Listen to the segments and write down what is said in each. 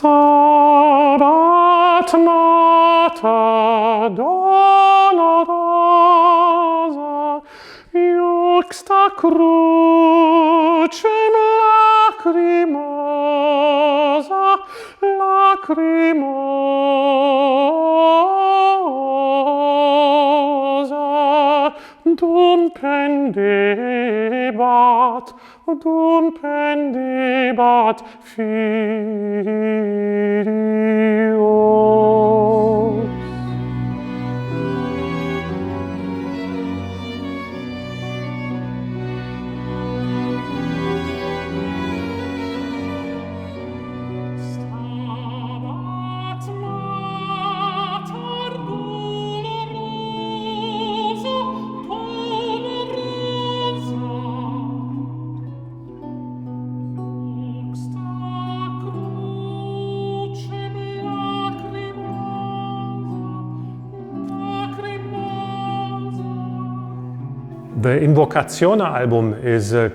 Stabat mater dolorosa, juxta crucem lacrimosa, lacrimosa, dum pendebat filios. The Invocazioni album is a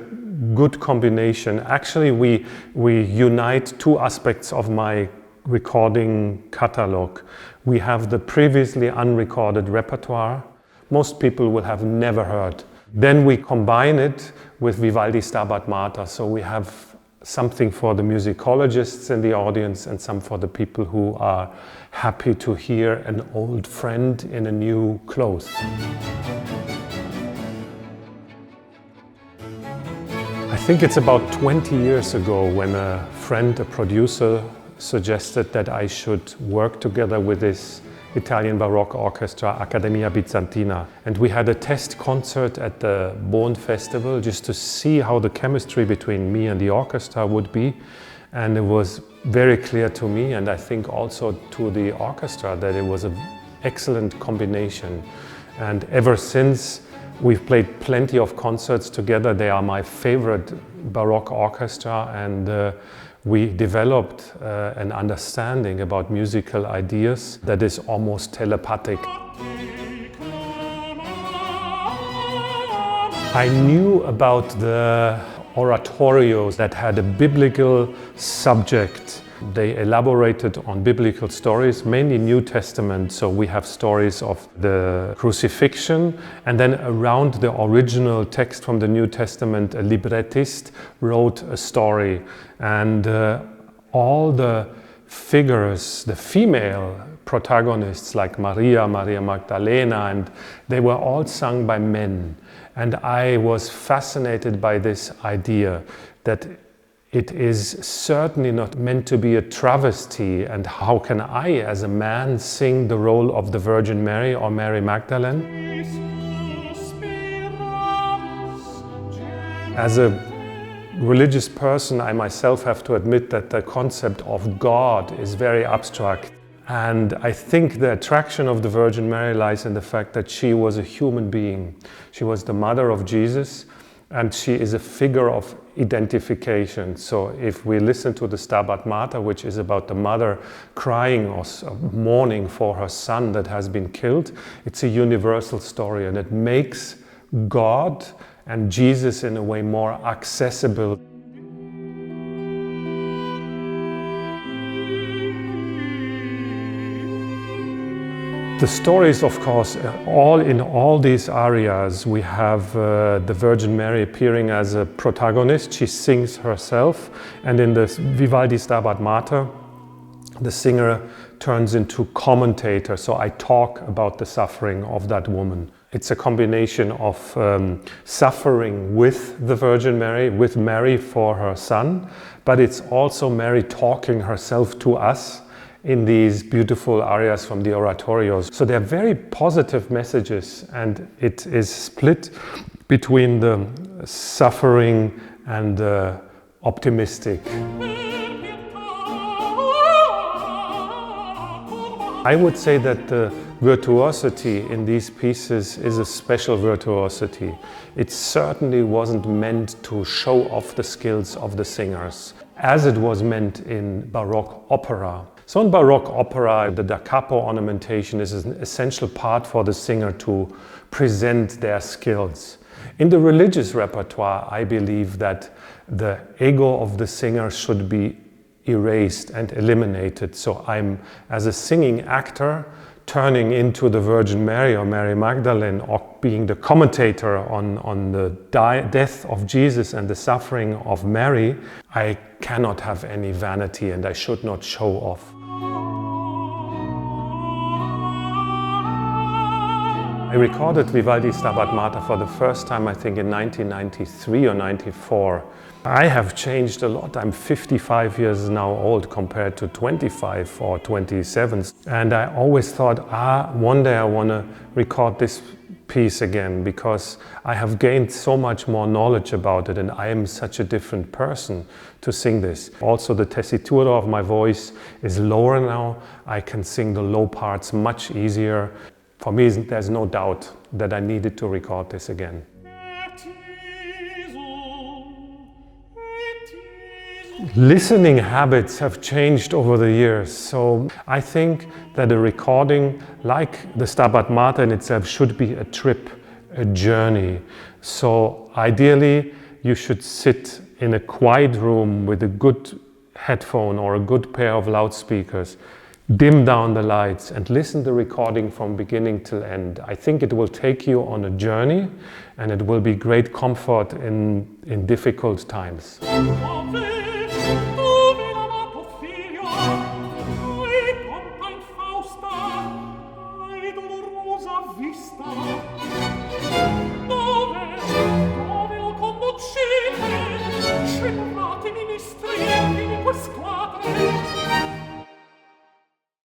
good combination. Actually, we unite two aspects of my recording catalog. We have the previously unrecorded repertoire. Most people will have never heard. Then we combine it with Vivaldi's Stabat Mater. So we have something for the musicologists in the audience and some for the people who are happy to hear an old friend in a new clothes. I think it's about 20 years ago when a friend, a producer, suggested that I should work together with this Italian Baroque orchestra, Accademia Bizantina. And we had a test concert at the Bonn Festival just to see how the chemistry between me and the orchestra would be. And it was very clear to me, and I think also to the orchestra, that it was an excellent combination. And ever since, we've played plenty of concerts together. They are my favorite Baroque orchestra, and we developed an understanding about musical ideas that is almost telepathic. I knew about the oratorios that had a biblical subject. They elaborated on biblical stories, mainly New Testament. So we have stories of the crucifixion, and then around the original text from the New Testament, a librettist wrote a story. And all the figures, the female protagonists like Maria Magdalena, and they were all sung by men. And I was fascinated by this idea that it is certainly not meant to be a travesty, and how can I, as a man, sing the role of the Virgin Mary or Mary Magdalene? As a religious person, I myself have to admit that the concept of God is very abstract. And I think the attraction of the Virgin Mary lies in the fact that she was a human being. She was the mother of Jesus, and she is a figure of identification. So if we listen to the Stabat Mater, which is about the mother crying or mourning for her son that has been killed, it's a universal story, and it makes God and Jesus in a way more accessible. The stories, of course, in all these areas, we have the Virgin Mary appearing as a protagonist. She sings herself, and in the Vivaldi Stabat Mater, the singer turns into commentator. So I talk about the suffering of that woman. It's a combination of suffering with the Virgin Mary, with Mary for her son, but it's also Mary talking herself to us in these beautiful arias from the oratorios. So they're very positive messages, and it is split between the suffering and the optimistic. I would say that the virtuosity in these pieces is a special virtuosity. It certainly wasn't meant to show off the skills of the singers, as it was meant in Baroque opera. So in Baroque opera, the da capo ornamentation is an essential part for the singer to present their skills. In the religious repertoire, I believe that the ego of the singer should be erased and eliminated. So I'm, as a singing actor, turning into the Virgin Mary or Mary Magdalene, or being the commentator on the death of Jesus and the suffering of Mary. I cannot have any vanity and I should not show off. I recorded Vivaldi's Stabat Mater for the first time, I think, in 1993 or 94. I have changed a lot. I'm 55 years now old compared to 25 or 27. And I always thought, one day I want to record this piece again, because I have gained so much more knowledge about it and I am such a different person to sing this. Also, the tessitura of my voice is lower now. I can sing the low parts much easier. For me, there's no doubt that I needed to record this again. Listening habits have changed over the years, so I think that a recording like the Stabat Mater in itself should be a trip, a journey. So ideally, you should sit in a quiet room with a good headphone or a good pair of loudspeakers, dim down the lights and listen to the recording from beginning till end. I think it will take you on a journey and it will be great comfort in difficult times. Dove o conducete, scellerate ministri, in quest'qua